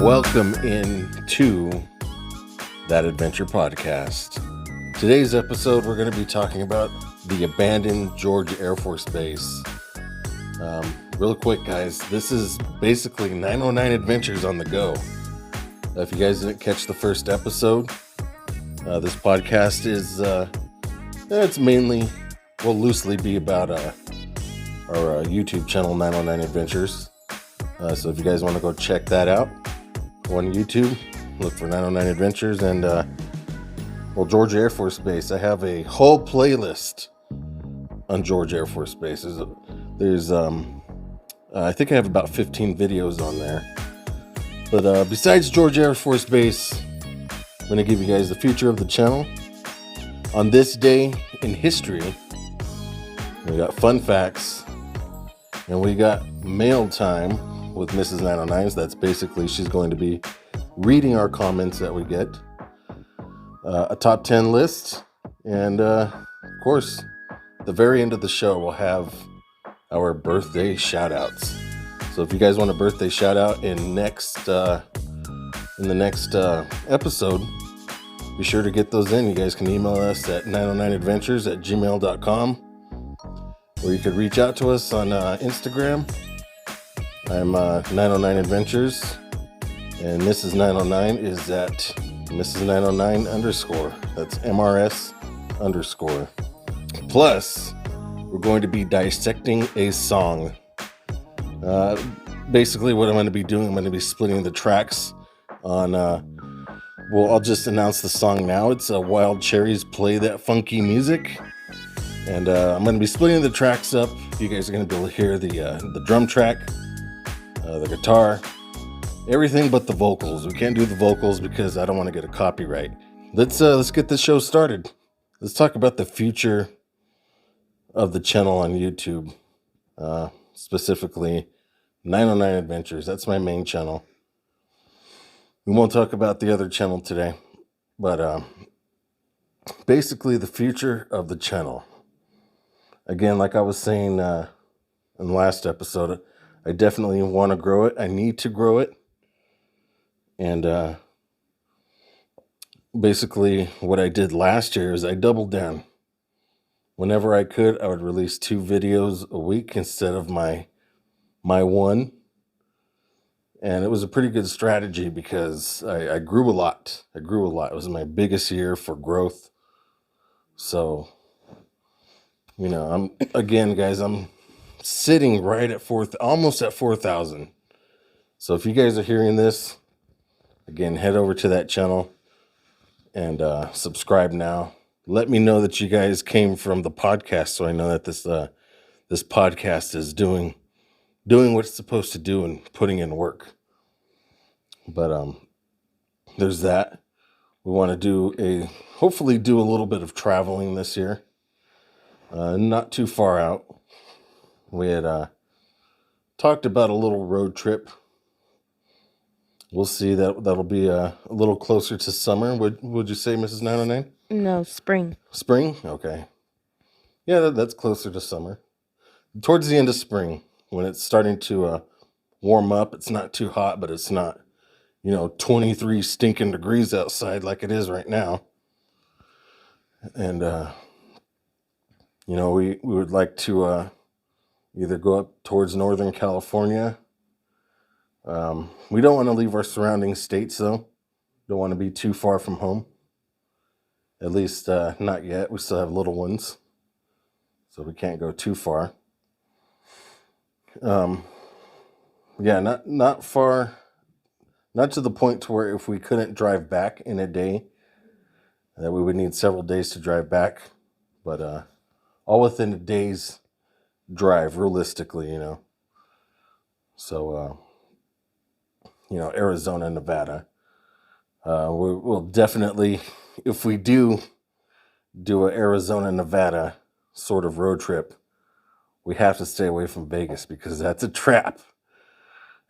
Welcome into That Adventure Podcast. Today's episode, we're going to be talking about the abandoned Georgia Air Force Base. Real quick, guys, this is basically 909 Adventures on the go. If you guys didn't catch the first episode, this podcast is, it's mainly, will loosely be about our YouTube channel, 909 Adventures. So if you guys want to go check that out on YouTube, look for 909 Adventures and, Georgia Air Force Base. I have a whole playlist on Georgia Air Force Base. There's I think I have about 15 videos on there. But besides Georgia Air Force Base, I'm going to give you guys the future of the channel. On this day in history, we got fun facts, and we got mail time with Mrs. 909's. That's basically, she's going to be reading our comments that we get. A top 10 list, and of course, the very end of the show, we'll have our birthday shout outs. So if you guys want a birthday shout out in the next episode, be sure to get those in. You guys can email us at 909adventures@gmail.com, or you could reach out to us on Instagram. I'm 909adventures, and Mrs. 909 is at Mrs. 909 _. That's MRS _. Plus, we're going to be dissecting a song. Basically, what I'm going to be doing, I'm going to be splitting the tracks on, I'll just announce the song now. It's Wild Cherries Play That Funky Music. And I'm going to be splitting the tracks up. You guys are going to be able to hear the drum track, the guitar, everything but the vocals. We can't do the vocals because I don't want to get a copyright. Let's get this show started. Let's talk about the future of the channel on YouTube, specifically 909 Adventures. That's my main channel. We won't talk about the other channel today, but basically the future of the channel. Again, like I was saying in the last episode, I definitely want to grow it. I need to grow it. And basically what I did last year is I doubled down. Whenever I could, I would release 2 videos a week instead of my one. And it was a pretty good strategy because I grew a lot. It was my biggest year for growth. So, I'm sitting right at almost at 4,000. So if you guys are hearing this, again, head over to that channel and subscribe now. Let me know that you guys came from the podcast, so I know that this podcast is doing what it's supposed to do and putting in work. But there's that. We want to hopefully do a little bit of traveling this year. Not too far out. We had talked about a little road trip. We'll see. That'll be a little closer to summer. Would you say, Mrs. 909? No, spring. Spring? Okay. Yeah, that's closer to summer. Towards the end of spring, when it's starting to warm up, it's not too hot, but it's not, 23 stinking degrees outside like it is right now. And, we would like to either go up towards Northern California. We don't want to leave our surrounding states, though. Don't want to be too far from home. At least not yet. We still have little ones, so we can't go too far. Not far. Not to the point to where if we couldn't drive back in a day, that we would need several days to drive back. But all within a day's drive, realistically, So, Arizona, Nevada. We'll definitely, if we do an Arizona, Nevada sort of road trip, we have to stay away from Vegas because that's a trap.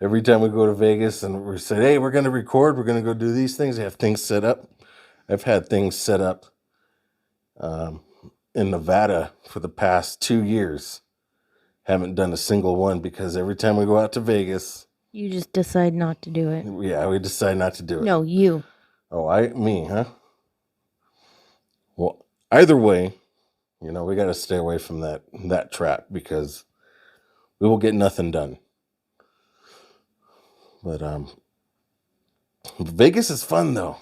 Every time we go to Vegas and we say, hey, we're going to record, we're going to go do these things, they have things set up. I've had things set up in Nevada for the past 2 years. Haven't done a single one because every time we go out to Vegas, You just decide not to do it. Yeah, we decide not to do it. No, you. Oh, me, huh? Well, either way, we got to stay away from that trap because we will get nothing done. But Vegas is fun though.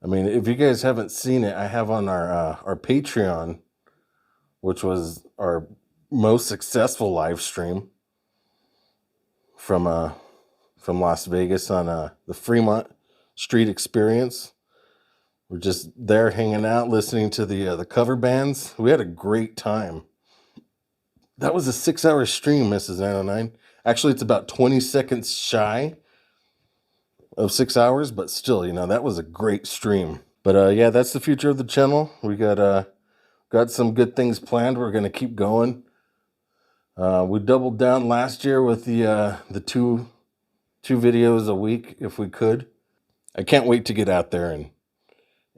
I mean, if you guys haven't seen it, I have on our Patreon, which was our most successful live stream from Las Vegas on the Fremont Street Experience. We're just there hanging out, listening to the cover bands. We had a great time. That was a 6-hour stream, Mrs. 909. Actually, it's about 20 seconds shy of 6 hours, but still, that was a great stream. But yeah, that's the future of the channel. We got some good things planned. We're gonna keep going. We doubled down last year with the two videos a week if we could. I can't wait to get out there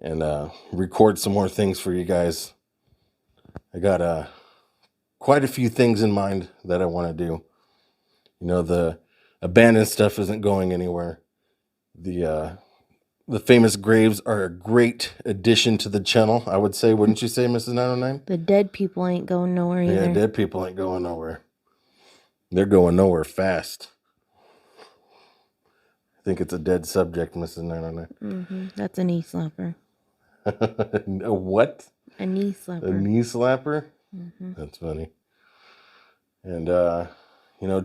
and record some more things for you guys. I got quite a few things in mind that I want to do. The abandoned stuff isn't going anywhere. The famous graves are a great addition to the channel, I would say. Wouldn't you say, Mrs. 909? The dead people ain't going nowhere either. Yeah, dead people ain't going nowhere. They're going nowhere fast. I think it's a dead subject, Mrs. 909. Mm-hmm. That's a knee slapper. A what? A knee slapper. A knee slapper? Mm-hmm. That's funny. And,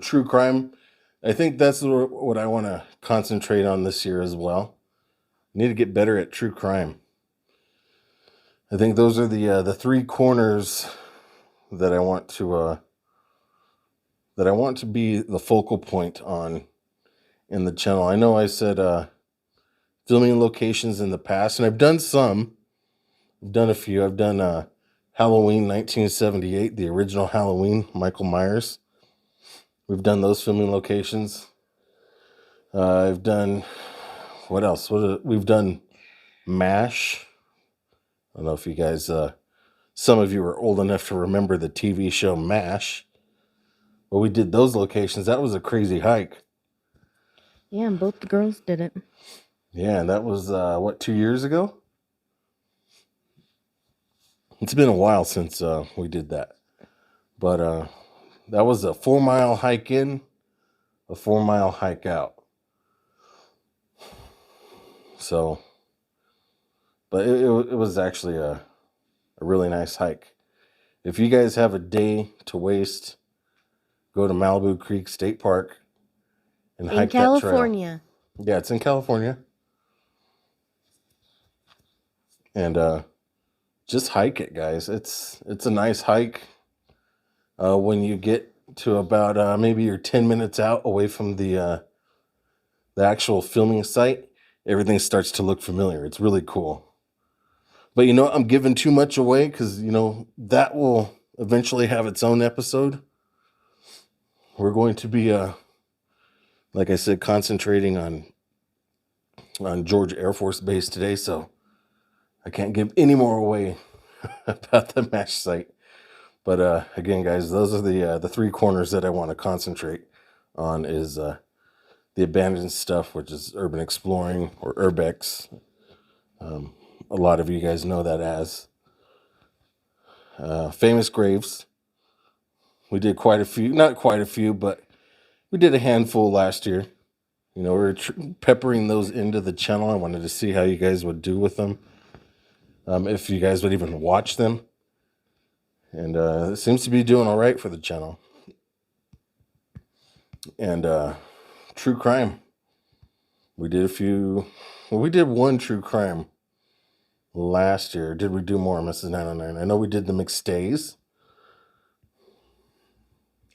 true crime, I think that's what I want to concentrate on this year as well. I need to get better at true crime. I think those are the three corners that I want to be the focal point on in the channel. I know I said filming locations in the past, and I've done some. I've done a few. I've done Halloween 1978, the original Halloween, Michael Myers. We've done those filming locations. I've done, what else? We've done MASH. I don't know if you guys, some of you are old enough to remember the TV show MASH. But we did those locations. That was a crazy hike. Yeah, and both the girls did it. Yeah, and that was, 2 years ago? It's been a while since we did that. But that was a 4-mile hike in, a 4-mile hike out. So, but it was actually a really nice hike. If you guys have a day to waste, go to Malibu Creek State Park and hike that trail. In California. Yeah, it's in California. And just hike it, guys. It's a nice hike. When you get to about maybe you're 10 minutes out away from the actual filming site, everything starts to look familiar. It's really cool. But I'm giving too much away because that will eventually have its own episode. We're going to be like I said, concentrating on Georgia Air Force Base today, so I can't give any more away about the MASH site. But again, guys, those are the three corners that I want to concentrate on is the abandoned stuff, which is urban exploring or urbex. A lot of you guys know that as famous graves. We did quite a few, not quite a few, but we did a handful last year. We were peppering those into the channel. I wanted to see how you guys would do with them. If you guys would even watch them. And it seems to be doing all right for the channel. And true crime. We did we did one true crime last year. Did we do more, Mrs. 909? I know we did the McStays.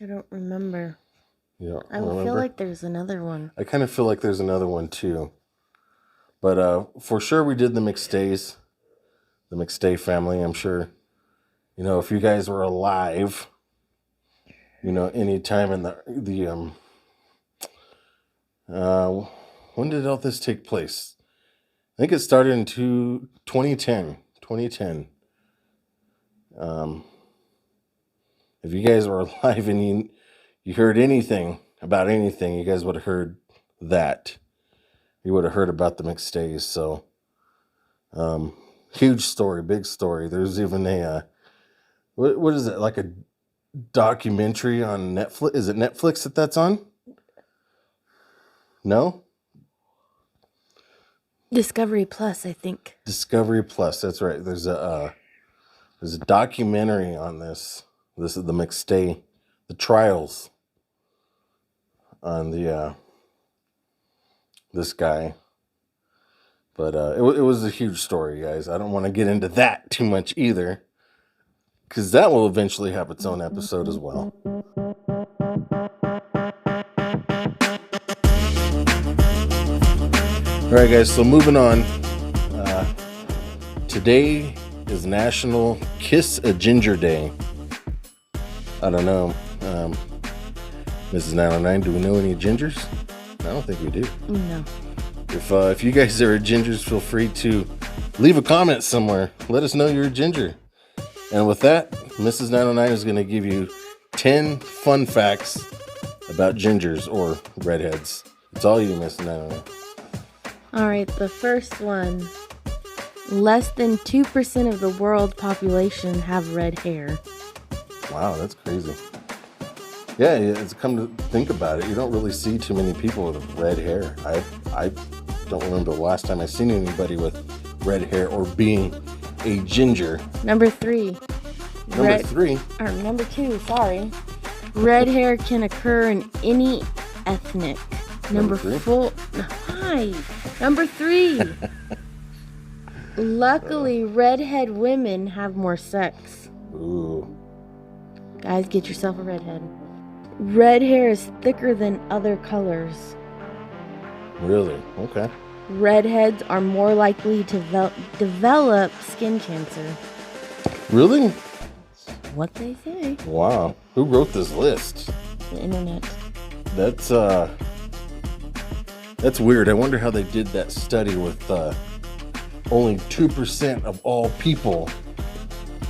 I don't remember. I feel like there's another one. I kind of feel like there's another one too. But for sure we did the McStays. The McStay family, I'm sure. If you guys were alive, any time in when did all this take place? I think it started in 2010. If you guys were alive and you heard anything about anything, you guys would have heard that. You would have heard about the McStays. So, huge story, big story. There's even a, what is it, like a documentary on Netflix? Is it Netflix that's on? No? Discovery Plus, I think. Discovery Plus, that's right. There's a documentary on this. This is the McStay, the trials on the this guy. But it was a huge story, guys. I don't want to get into that too much either, because that will eventually have its own episode as well. All right, guys, so moving on. Today is National Kiss a Ginger Day. I don't know. Mrs. 909, do we know any gingers? I don't think we do. No. If you guys are gingers, feel free to leave a comment somewhere. Let us know you're a ginger. And with that, Mrs. 909 is going to give you 10 fun facts about gingers or redheads. It's all you, Mrs. 909. All right, the first one. Less than 2% of the world population have red hair. Wow, that's crazy. Yeah, it's come to think about it. You don't really see too many people with red hair. I don't remember the last time I seen anybody with red hair or being a ginger. Number 3. Number 2, sorry. Red hair can occur in any ethnic. Number 4. Hi. Number 3. Luckily, redhead women have more sex. Ooh. Guys, get yourself a redhead. Red hair is thicker than other colors. Really? Okay. Redheads are more likely to develop skin cancer. Really? What they say. Wow. Who wrote this list? The internet. That's weird. I wonder how they did that study with only 2% of all people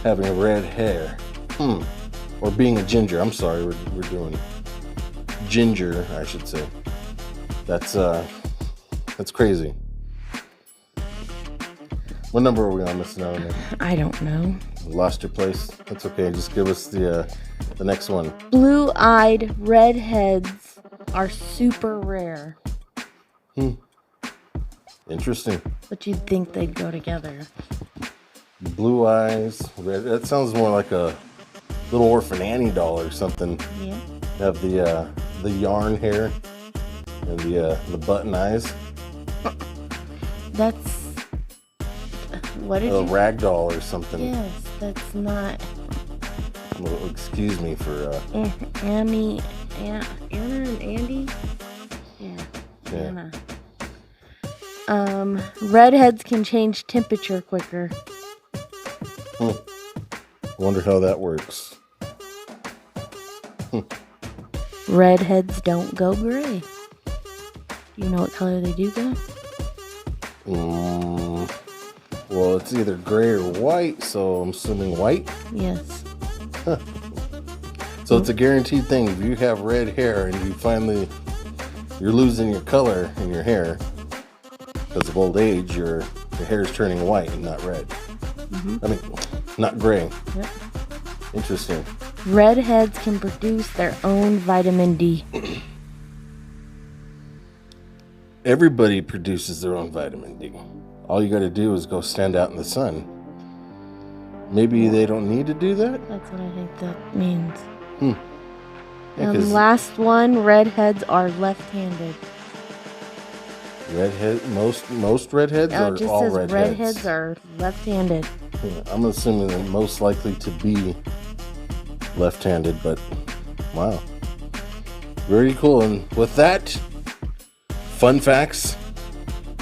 having red hair. Or being a ginger. I'm sorry, we're doing ginger, I should say. That's crazy. What number are we on, Miss Naomi? I don't know. Lost your place? That's okay. Just give us the next one. Blue-eyed redheads are super rare. Interesting. But you'd think they'd go together. Blue eyes, red. That sounds more like a Little Orphan Annie doll or something. Yeah. Have the yarn hair and the button eyes. That's what is a rag doll or something. Yes, that's not. Well, excuse me for Anna and Andy. Yeah. Anna. Redheads can change temperature quicker. Wonder how that works. Redheads don't go gray. You know what color they do go? Well, it's either gray or white, so I'm assuming white. Yes. So it's a guaranteed thing. If you have red hair and you're losing your color in your hair because of old age, your hair is turning white and not red. I mean, not gray. Yep. Interesting. Redheads can produce their own vitamin D. Everybody produces their own vitamin D. All you got to do is go stand out in the sun. Maybe they don't need to do that? That's what I think that means. Yeah, last one, redheads are left-handed. Redhead, most redheads Oh, or it just all says redheads? redheads are left-handed. Yeah, I'm assuming they're most likely to be left-handed, but wow. Very cool. And with that, fun facts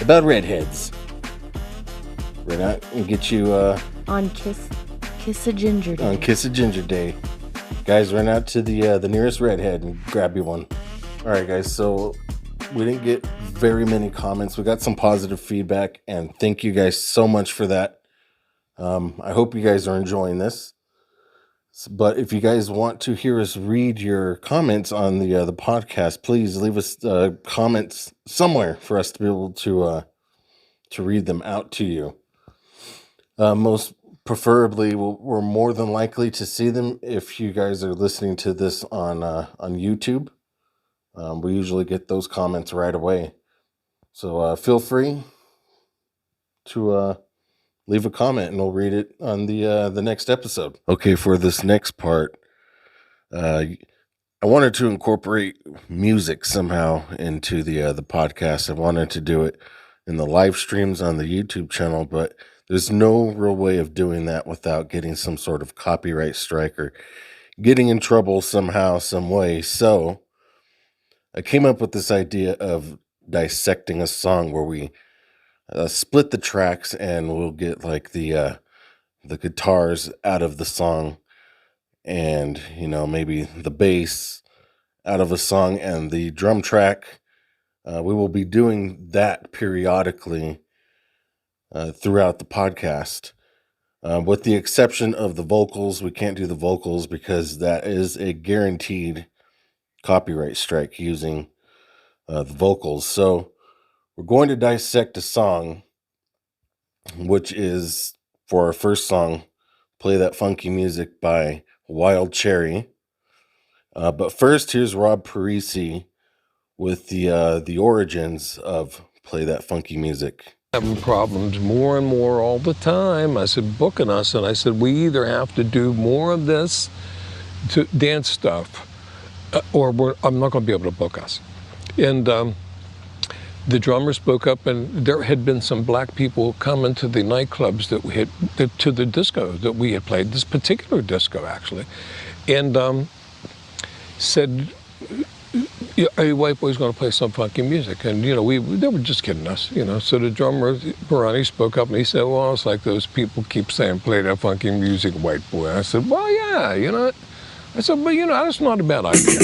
about redheads. We're not going to get you on Kiss a Ginger Day. On Kiss a Ginger Day. Guys, run out to the nearest redhead and grab you one. All right, guys, so we didn't get very many comments. We got some positive feedback, and thank you guys so much for that. I hope you guys are enjoying this. But if you guys want to hear us read your comments on the podcast, please leave us comments somewhere for us to be able to read them out to you. Most preferably, we're more than likely to see them if you guys are listening to this on YouTube. We usually get those comments right away. So feel free to leave a comment and we'll read it on the next episode. Okay, for this next part, I wanted to incorporate music somehow into the podcast. I wanted to do it in the live streams on the YouTube channel, but there's no real way of doing that without getting some sort of copyright strike or getting in trouble somehow, some way. So I came up with this idea of dissecting a song where we split the tracks and we'll get like the guitars out of the song and maybe the bass out of a song and the drum track. We will be doing that periodically throughout the podcast, with the exception of the vocals. We can't do the vocals because that is a guaranteed copyright strike using the vocals. So we're going to dissect a song, which is, for our first song, Play That Funky Music by Wild Cherry. But first, here's Rob Parisi with the origins of Play That Funky Music. Having problems more and more all the time. I said, booking us, and I said, we either have to do more of this to dance stuff, or I'm not going to be able to book us. And the drummer spoke up, and there had been some black people coming to the nightclubs that we had, to the disco that we had played, this particular disco actually, and said, "Hey, white boy's going to play some funky music," and they were just kidding us, So the drummer Barani spoke up and he said, "Well, it's like those people keep saying, play that funky music, white boy." I said, "Well, yeah, I said, but that's not a bad idea."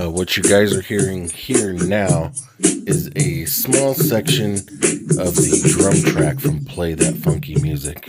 What you guys are hearing here now is a small section of the drum track from Play That Funky Music.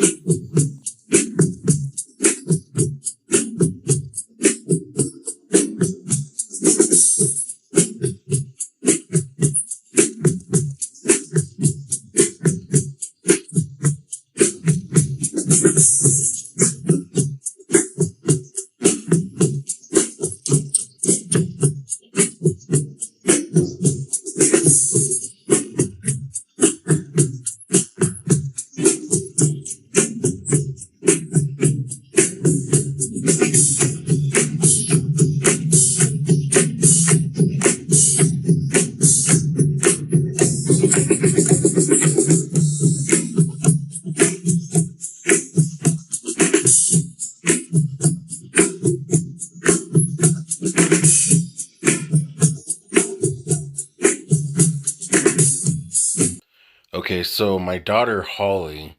Okay, so my daughter Holly,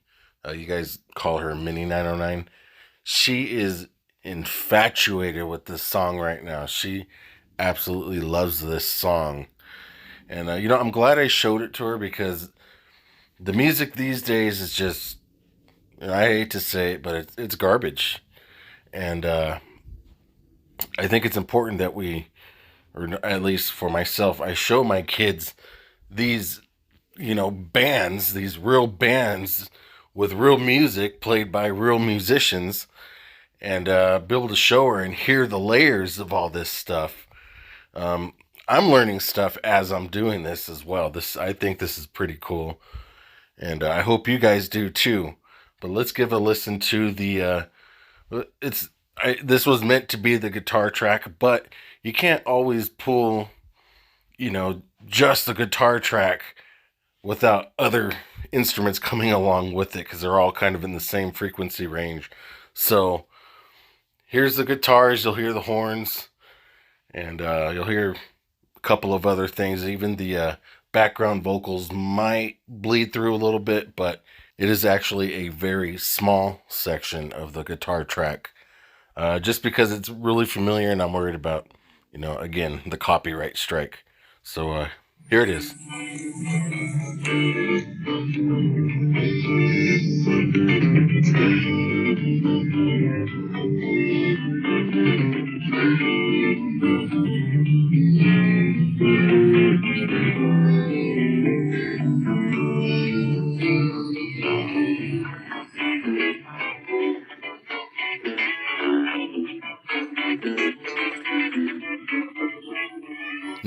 you guys call her Mini 909, she is infatuated with this song right now. She absolutely loves this song. And, I'm glad I showed it to her because the music these days is just, I hate to say it, but it's garbage. And I think it's important that we, or at least for myself, I show my kids these bands, these real bands with real music played by real musicians, and be able to show her and hear the layers of all this stuff. I'm learning stuff as I'm doing this as well. I think this is pretty cool, and I hope you guys do too. But let's give a listen to the. This was meant to be the guitar track, but you can't always pull, just the guitar track without other instruments coming along with it, because they're all kind of in the same frequency range. So here's the guitars, you'll hear the horns, and you'll hear a couple of other things. Even the background vocals might bleed through a little bit, but it is actually a very small section of the guitar track, just because it's really familiar and I'm worried about, again, the copyright strike. So here it is.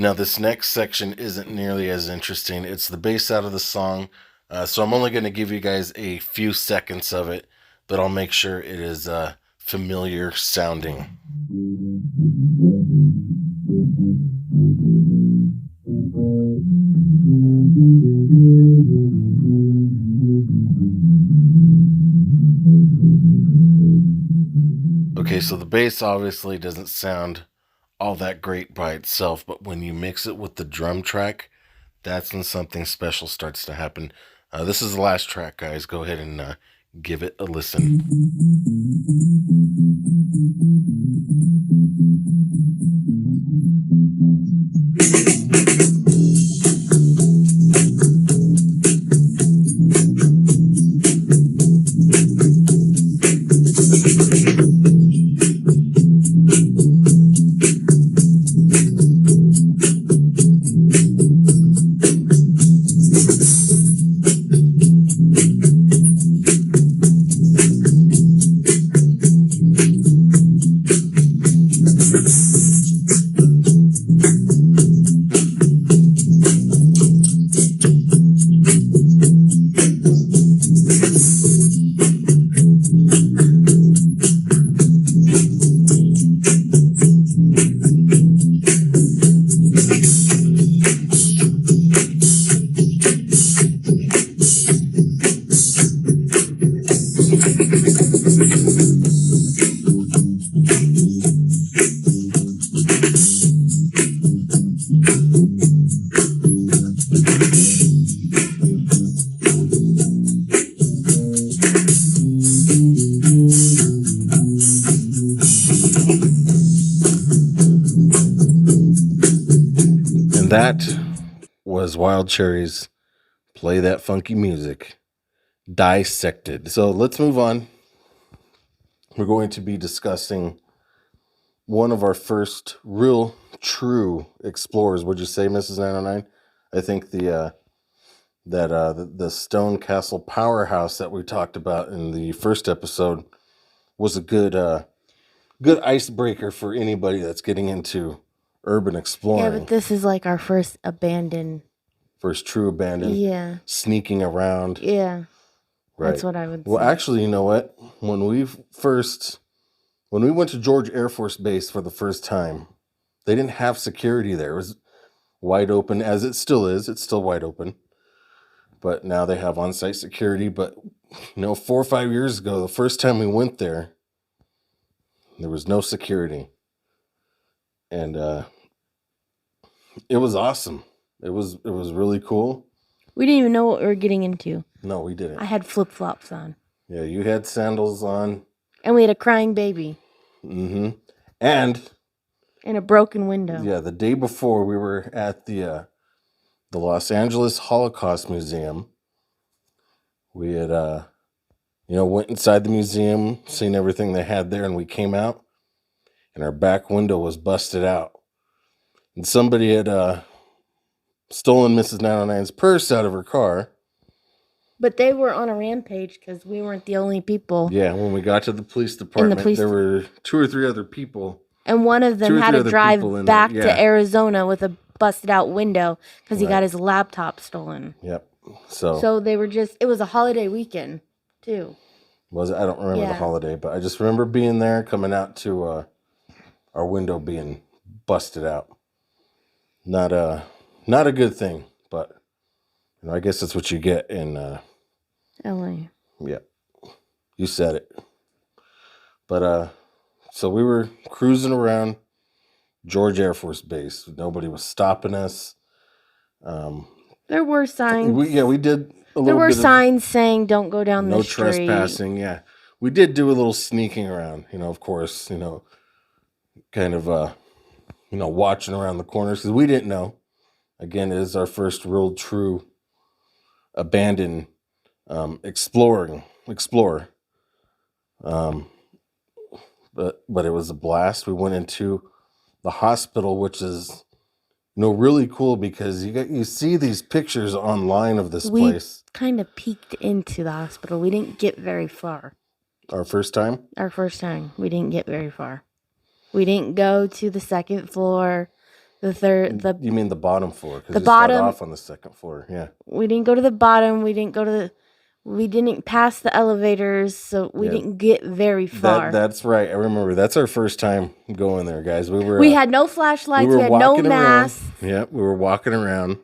Now, this next section isn't nearly as interesting. It's the bass out of the song, so I'm only going to give you guys a few seconds of it, but I'll make sure it is familiar sounding. Okay, so the bass obviously doesn't sound all that great by itself, but when you mix it with the drum track, that's when something special starts to happen. This is the last track, guys. Go ahead and give it a listen. And that was Wild Cherry's Play That Funky Music, Dissected. So let's move on. We're going to be discussing one of our first real, true explorers. Would you say, Mrs. 909? I think the Stone Castle powerhouse that we talked about in the first episode was a good icebreaker for anybody that's getting into urban exploring. Yeah, but this is like our first true abandoned. Yeah. Sneaking around. Yeah. Right. That's what I would say. Well, actually, you know what? When we went to George Air Force Base for the first time, they didn't have security there. It was wide open, as it still is. It's still wide open. But now they have on-site security. But, 4 or 5 years ago, the first time we went there was no security. And it was awesome. It was really cool. We didn't even know what we were getting into. No, we didn't. I had flip-flops on. Yeah, you had sandals on. And we had a crying baby. Mm-hmm. And a broken window. Yeah, the day before we were at the Los Angeles Holocaust Museum. We had went inside the museum, seen everything they had there, and we came out, and our back window was busted out. And somebody had stolen Mrs. 909's purse out of her car. But they were on a rampage because we weren't the only people. Yeah, when we got to the police department, there were 2 or 3 other people. And one of them had to drive back to Arizona with a busted out window because he got his laptop stolen. Yep. So they were it was a holiday weekend, too. Was it? I don't remember the holiday, but I just remember being there, coming out to our window being busted out. Not a good thing, but I guess that's what you get in LA. Yeah, you said it. But so we were cruising around George Air Force Base. Nobody was stopping us. There were signs. We did a little bit. There were signs saying don't go down the street. No trespassing. Yeah, we did do a little sneaking around. Of course, kind of watching around the corners because we didn't know. Again, it is our first real true abandoned explorer. But it was a blast. We went into the hospital, which is really cool because you see these pictures online of this place. We kind of peeked into the hospital. We didn't get very far. Our first time? Our first time. We didn't get very far. We didn't go to the second floor. You mean the bottom floor? Because the you start bottom. off on the second floor. Yeah. We didn't go to the bottom. We didn't pass the elevators, so we didn't get very far. That's right. I remember. That's our first time going there, guys. We had no flashlights. We had no masks. Yeah, we were walking around.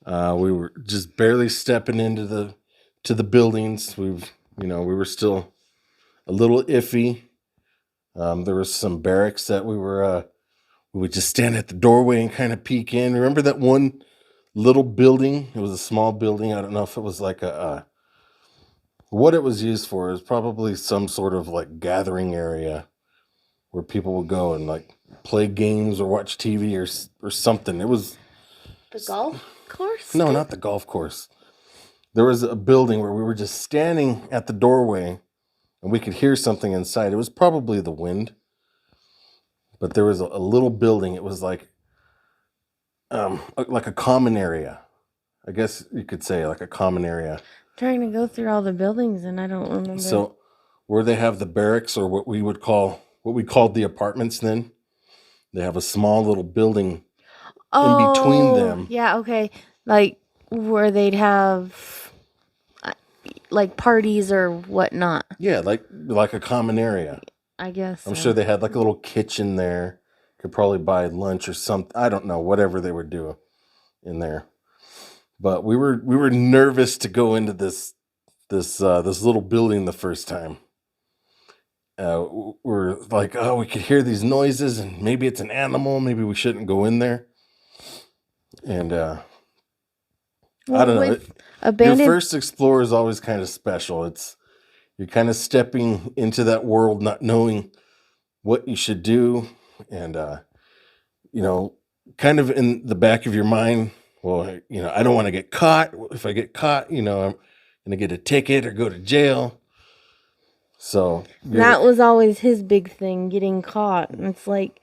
We were just barely stepping into the buildings. We were still a little iffy. There was some barracks that we would just stand at the doorway and kind of peek in. Remember that one little building? It was a small building. I don't know if it was like what it was used for. It was probably some sort of like gathering area where people would go and like play games or watch TV or something. It was the golf course? No, not the golf course. There was a building where we were just standing at the doorway and we could hear something inside. It was probably the wind. But there was a little building. It was like a common area. I guess you could say like a common area. Trying to go through all the buildings and I don't remember. So where they have the barracks or what we called the apartments then, they have a small little building in between them. Yeah, okay. Like where they'd have like parties or whatnot. Yeah, like a common area. I guess. I'm sure they had like a little kitchen there. Could probably buy lunch or something. I don't know, whatever they were doing in there. But we were nervous to go into this little building the first time. We're like, oh, we could hear these noises, and maybe it's an animal. Maybe we shouldn't go in there. And I don't know. Your first explore is always kind of special. You're kind of stepping into that world, not knowing what you should do, and kind of in the back of your mind. Well, I don't want to get caught. If I get caught, I'm going to get a ticket or go to jail. So that was always his big thing, getting caught. And it's like,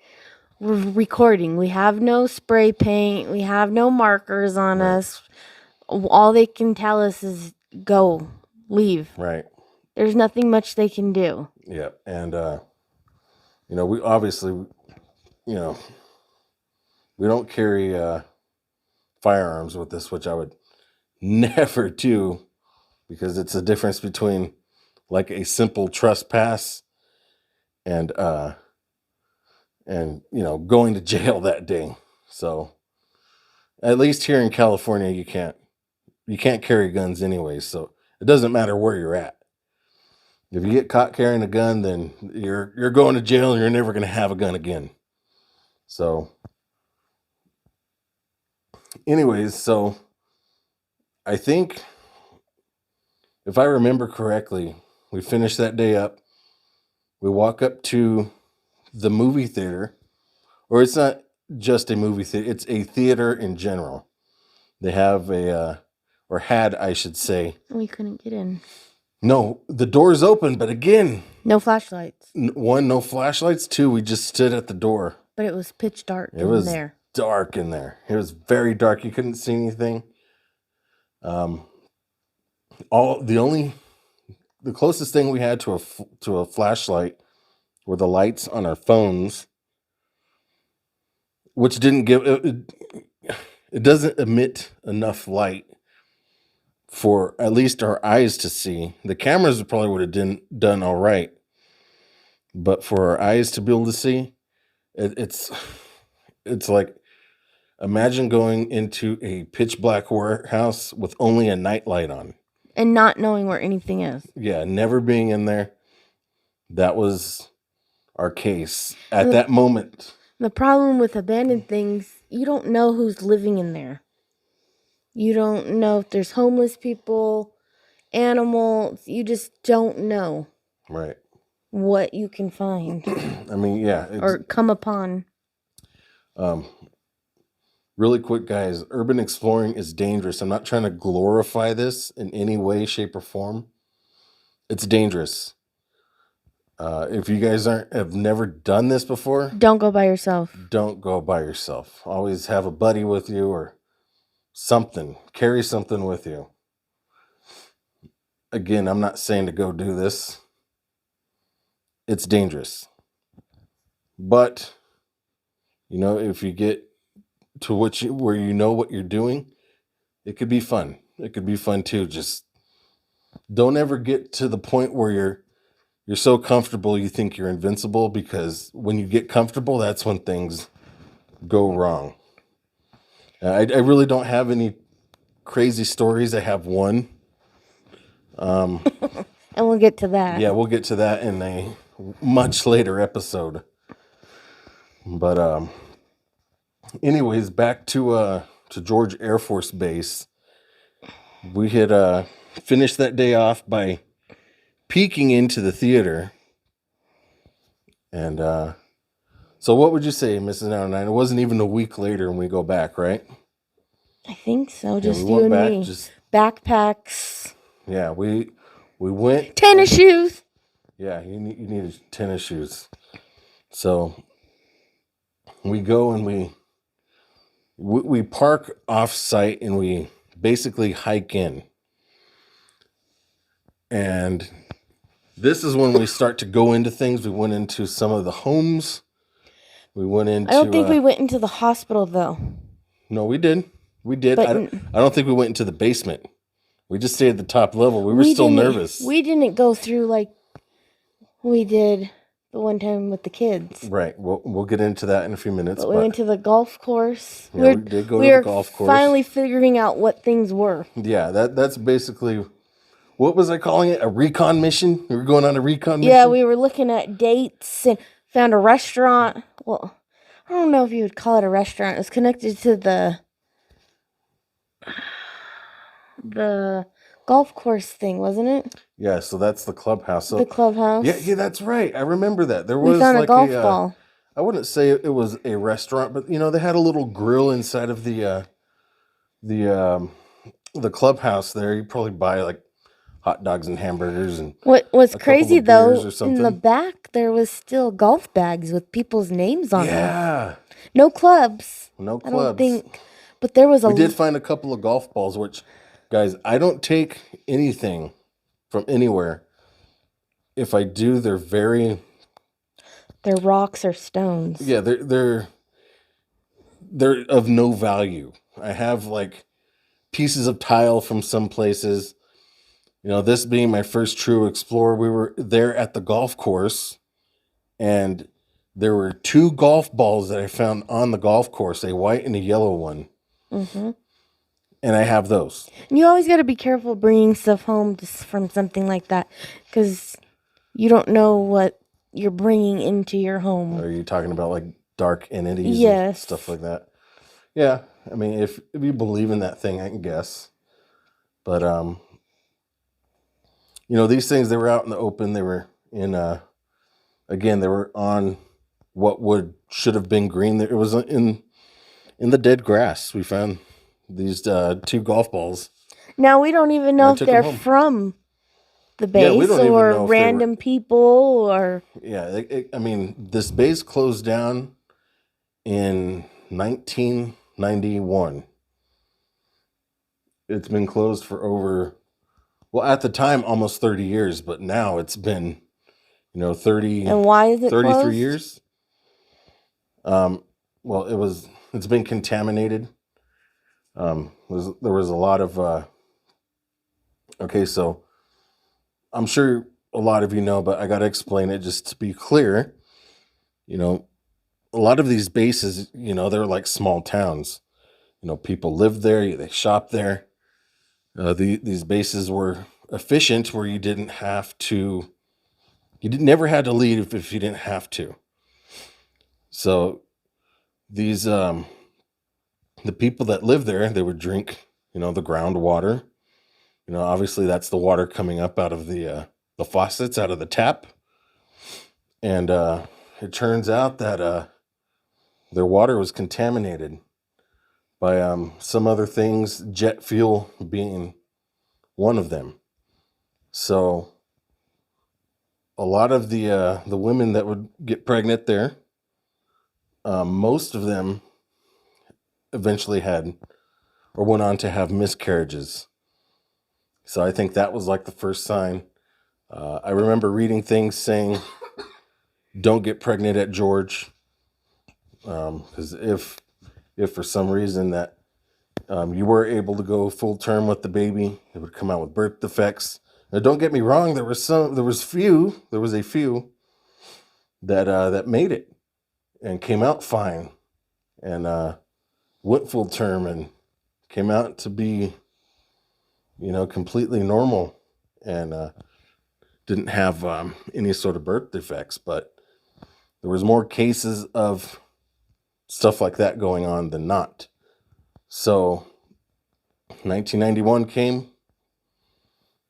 we're recording. We have no spray paint. We have no markers on us. All they can tell us is go, leave. Right. There's nothing much they can do. Yeah. And, we obviously, we don't carry firearms with us, which I would never do, because it's the difference between like a simple trespass and going to jail that day. So at least here in California, you can't carry guns anyway. So it doesn't matter where you're at. If you get caught carrying a gun, then you're going to jail and you're never going to have a gun again. So anyways, so I think if I remember correctly, we finished that day up. We walk up to the movie theater, or it's not just a movie theater, it's a theater in general. They have or had, I should say. We couldn't get in. No, the door's open, but again. No flashlights. One, no flashlights. Two, we just stood at the door. But it was pitch dark in there. It was dark in there. It was very dark. You couldn't see anything. The closest thing we had to a flashlight were the lights on our phones, which didn't give it doesn't emit enough light for at least our eyes to see. The cameras probably would have done all right, but for our eyes to be able to see, it's like, imagine going into a pitch black warehouse with only a night light on. And not knowing where anything is. Yeah, never being in there. That was our case at that moment. The problem with abandoned things, you don't know who's living in there. You don't know if there's homeless people, animals. You just don't know. Right. What you can find. I mean, yeah. Or come upon. Really quick, guys, urban exploring is dangerous. I'm not trying to glorify this in any way, shape, or form. It's dangerous. If you guys have never done this before, don't go by yourself. Don't go by yourself. Always have a buddy with you or something. Carry something with you. Again, I'm not saying to go do this. It's dangerous. But, if you get to where you know what you're doing, it could be fun. It could be fun too. Just don't ever get to the point where you're so comfortable you think you're invincible, because when you get comfortable, that's when things go wrong. I really don't have any crazy stories. I have one. And we'll get to that. Yeah, we'll get to that in a much later episode. But anyways, back to George Air Force Base. We had finished that day off by peeking into the theater. And so what would you say, Mrs. 909? It wasn't even a week later when we go back, right? I think so. Yeah, Just we you went and back, me. Backpacks. Yeah, we went. Tennis shoes. Yeah, you needed tennis shoes. So we go and we park off site and we basically hike in. And this is when we start to go into things. We went into some of the homes. We went into. I don't think we went into the hospital though. No, we did. We did. But I don't think we went into the basement. We just stayed at the top level. We were still nervous. We didn't go through like we did the one time with the kids. Right. We'll get into that in a few minutes. But we went to the golf course. Yeah, we did go to the golf course. Finally figuring out what things were. Yeah, that's basically, what was I calling it? A recon mission? We were going on a recon mission? Yeah, we were looking at dates and found a restaurant. Well, I don't know if you would call it a restaurant. It was connected to the golf course thing, wasn't it? Yeah, so that's the clubhouse. So the clubhouse. Yeah, that's right. I remember that. There was we found like a golf ball. I wouldn't say it was a restaurant, but they had a little grill inside of the clubhouse there. You probably buy like hot dogs and hamburgers and what was crazy though, in the back there was still golf bags with people's names on them. Yeah. No clubs. No clubs. I don't think, but there was We did find a couple of golf balls, which, guys, I don't take anything from anywhere. If I do, they're rocks or stones. Yeah, they're of no value. I have like pieces of tile from some places. This being my first true explorer, we were there at the golf course, and there were 2 golf balls that I found on the golf course, a white and a yellow one. Mm-hmm. And I have those. And you always got to be careful bringing stuff home from something like that, because you don't know what you're bringing into your home. Are you talking about like dark entities? Yes. And stuff like that? Yeah. I mean, if you believe in that thing, I can guess. But, these things, they were out in the open. They were again, they were on what should have been green. It was in the dead grass. We found these 2 golf balls. Now we don't even know if they're from the base or random people or. Yeah, this base closed down in 1991. It's been closed for over, well, at the time, almost 30 years, but now it's been, 30. And why is it 33 closed? years? Well, it's been contaminated. There was a lot of, okay, so I'm sure a lot of you know, but I got to explain it just to be clear. A lot of these bases, they're like small towns. People live there, they shop there. These bases were efficient where you never had to leave if you didn't have to. So these, the people that live there, they would drink, the groundwater. Obviously that's the water coming up out of the faucets, out of the tap. And it turns out that their water was contaminated by some other things, jet fuel being one of them. So a lot of the women that would get pregnant there, most of them eventually had or went on to have miscarriages. So I think that was like the first sign. I remember reading things saying, don't get pregnant at George. Because if if for some reason that you were able to go full term with the baby, it would come out with birth defects. Now, don't get me wrong. There was a few that made it and came out fine and went full term and came out to be, completely normal and didn't have any sort of birth defects. But there was more cases of stuff like that going on than not. So 1991 came.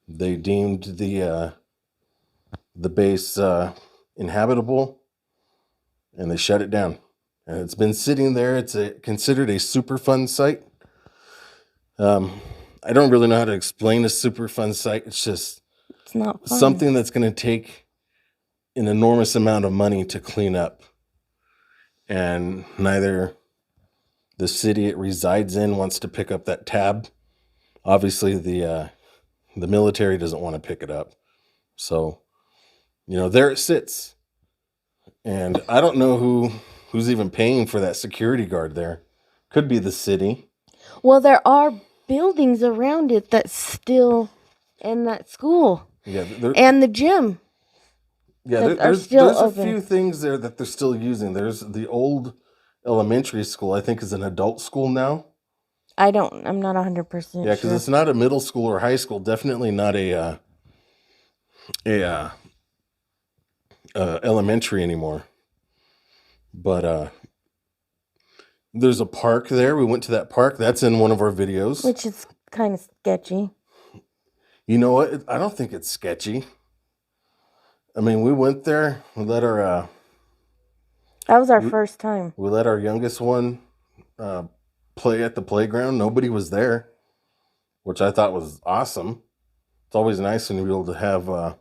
They deemed the base inhabitable, and they shut it down. And it's been sitting there. It's considered a Superfund site. I don't really know how to explain a Superfund site. It's just not fun. something that's going to take an enormous amount of money to clean up. And neither the city it resides in wants to pick up that tab. Obviously, the military doesn't want to pick it up. So, there it sits. And I don't know who's even paying for that security guard there. Could be the city. Well, there are buildings around it that's still in that school. Yeah, and the gym. Yeah, there's a few things there that they're still using. There's the old elementary school, I think is an adult school now. I'm not 100% sure. Yeah, because it's not a middle school or high school. Definitely not a elementary anymore. But there's a park there. We went to that park. That's in one of our videos. Which is kind of sketchy. You know what? I don't think it's sketchy. I mean, we went there. We let our... that was our first time. We let our youngest one play at the playground. Nobody was there, which I thought was awesome. It's always nice when you're able to have a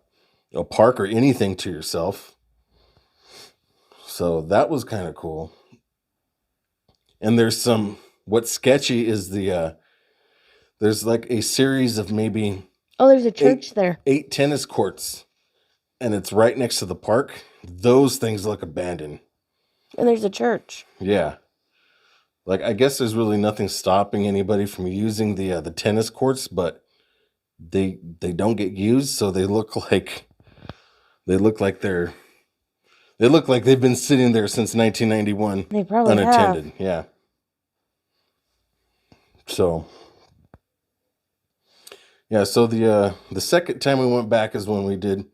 park or anything to yourself. So that was kind of cool. And there's what's sketchy is there's like a series of maybe... Oh, there's a church there. 8 tennis courts. And it's right next to the park. Those things look abandoned. And there's a church. Yeah. Like, I guess there's really nothing stopping anybody from using the tennis courts, but they don't get used, so they look like they've been sitting there since 1991. They probably unattended. have. Yeah. So the second time we went back is when we did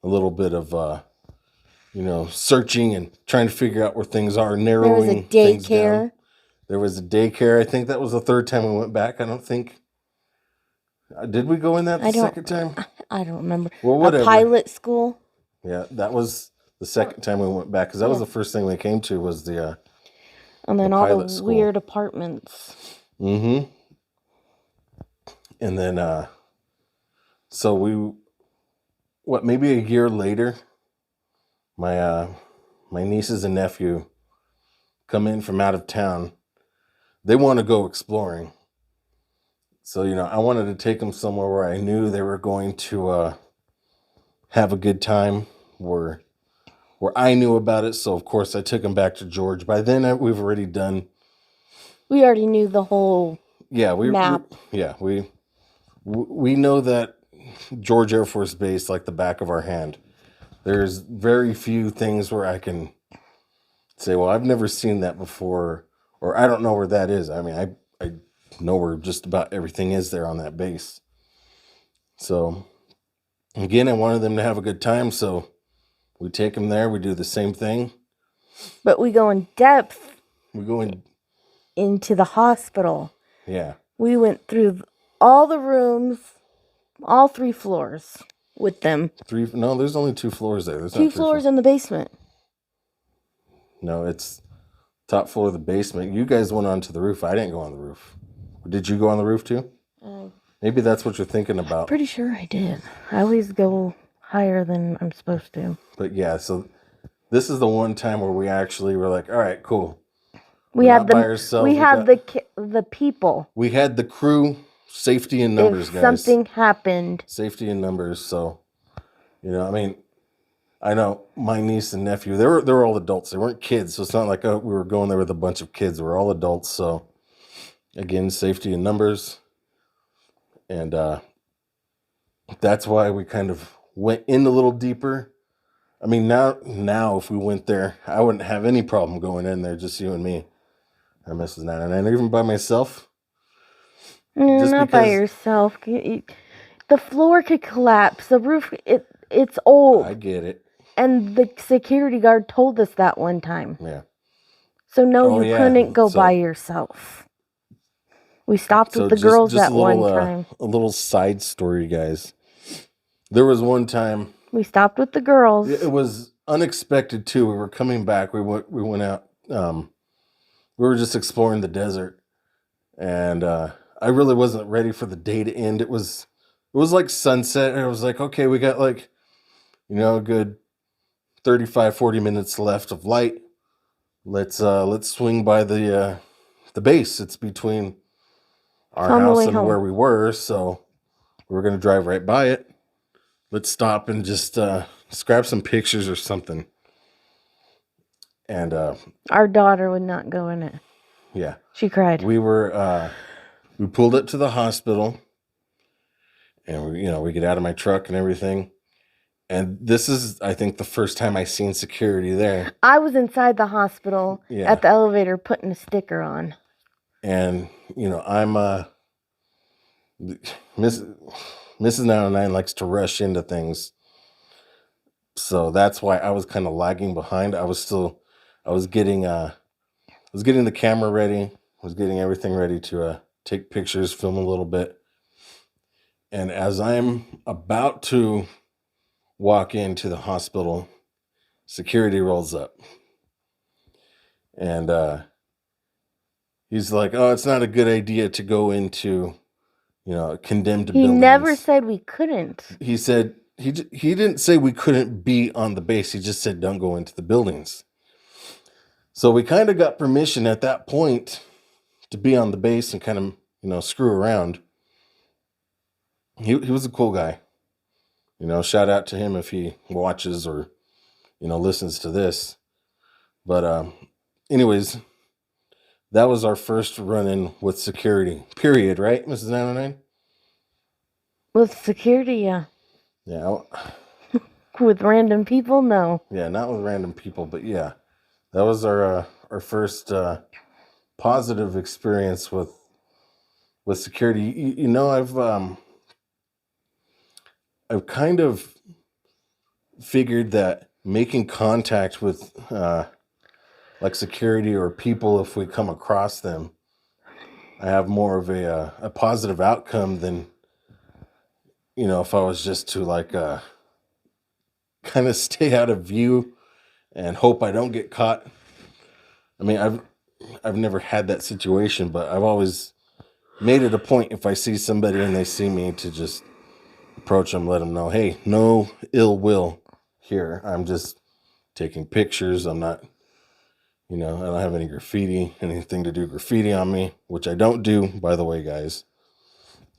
a little bit of searching and trying to figure out where things are, narrowing there was a things down. daycare. There was a daycare. I think that was the third time we went back. I don't think... did we go in that the second time? I don't remember. Well, whatever. A pilot school. Yeah, that was the second time we went back, because that was the first thing we came to was the and then the all pilot the school. weird apartments. Mm-hmm. And then, so maybe a year later, my nieces and nephew come in from out of town. They want to go exploring. So, I wanted to take them somewhere where I knew they were going to have a good time, where I knew about it. So, of course, I took them back to George. By then, we've already done... We already knew the whole map. We know that George Air Force Base like the back of our hand. There's very few things where I can say, well, I've never seen that before, or I don't know where that is. I mean, I know where just about everything is there on that base. So, again, I wanted them to have a good time, so we take them there. We do the same thing. But we go in depth. We go into the hospital. Yeah. We went through all the rooms, all 3 floors with them. No, there's only 2 floors there. There's 2 floors in the basement. No, it's top floor of the basement. You guys went onto the roof. I didn't go on the roof. Did you go on the roof too? Maybe that's what you're thinking about. Pretty sure I did. I always go higher than I'm supposed to. But yeah, so this is the one time where we actually were like, all right, cool. We had the people. We had the crew. Safety in numbers, if guys. Something happened. Safety in numbers. So, I mean, I know my niece and nephew, they were all adults. They weren't kids, so it's not like we were going there with a bunch of kids. We're all adults, so again, safety in numbers. And that's why we kind of went in a little deeper. I mean, now if we went there, I wouldn't have any problem going in there, just you and me. I Mrs. 909, even by myself. Just Not by because yourself. The floor could collapse. The roof, it's old. I get it. And the security guard told us that one time. Yeah. So no, Oh, you yeah. couldn't go So- by yourself. We stopped So with the just girls a that little, one time. a little side story, guys. There was one time. We stopped with the girls. It was unexpected too. We were coming back. We went out. We were just exploring the desert, and I really wasn't ready for the day to end. It was like sunset, and I was like, okay, we got like, a good 35, 40 minutes left of light. Let's swing by the base. It's between our On the house way and home. where we were, so we're gonna drive right by it. Let's stop and just grab some pictures or something. And Our daughter would not go in it. yeah, She cried. we pulled up to the hospital, and we get out of my truck and everything. And this is, I think, the first time I seen security there. I was inside the hospital Yeah. at the elevator putting a sticker on. And I'm Mrs. 909 likes to rush into things, so that's why I was kind of lagging behind. I was getting the camera ready, was getting everything ready to take pictures, film a little bit. And as I'm about to walk into the hospital, security rolls up. And he's like, "Oh, it's not a good idea to go into, condemned He buildings." never said we couldn't. He said he didn't say we couldn't be on the base. He just said don't go into the buildings. So we kind of got permission at that point to be on the base and kind of, screw around. He was a cool guy. Shout out to him if he watches or, listens to this. But anyways, that was our first run-in with security, period, right, Mrs. 909? With security, yeah. Yeah. With random people, no. Yeah, not with random people, but yeah. That was our first positive experience with security. I've kind of figured that making contact with like security or people, if we come across them, I have more of a positive outcome than if I was just to like kind of stay out of view and hope I don't get caught. I mean, I've never had that situation, but I've always made it a point, if I see somebody and they see me, to just approach them, let them know, hey, no ill will here. I'm just taking pictures. I'm not, I don't have anything to do graffiti on me, which I don't do, by the way, guys.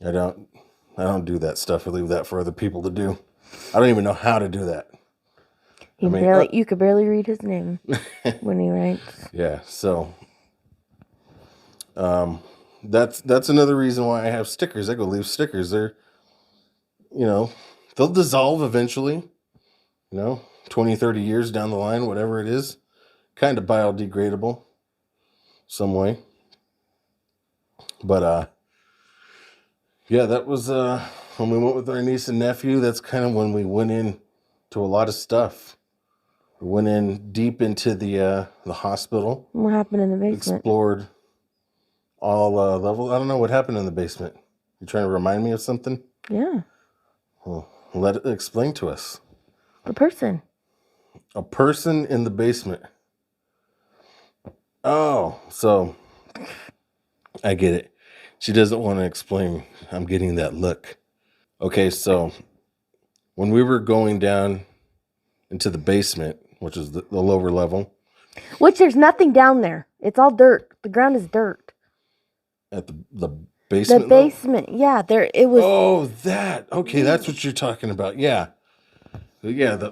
I don't do that stuff. I leave that for other people to do. I don't even know how to do that. You could barely read his name when he writes. Yeah, so that's another reason why I have stickers. I go leave stickers. They're, they'll dissolve eventually, 20, 30 years down the line, whatever it is, kind of biodegradable some way. But yeah, that was when we went with our niece and nephew. That's kind of when we went in to a lot of stuff. We went in deep into the hospital. What happened in the basement? Explored all levels. I don't know what happened in the basement. You trying to remind me of something? Yeah. Well, let it explain to us. The person. A person in the basement. Oh, so I get it. She doesn't want to explain. I'm getting that look. Okay, so when we were going down into the basement, which is the lower level. Which there's nothing down there. It's all dirt. The ground is dirt. At the basement? The basement, yeah. There it was. Oh, that. Okay, that's what you're talking about. Yeah. yeah,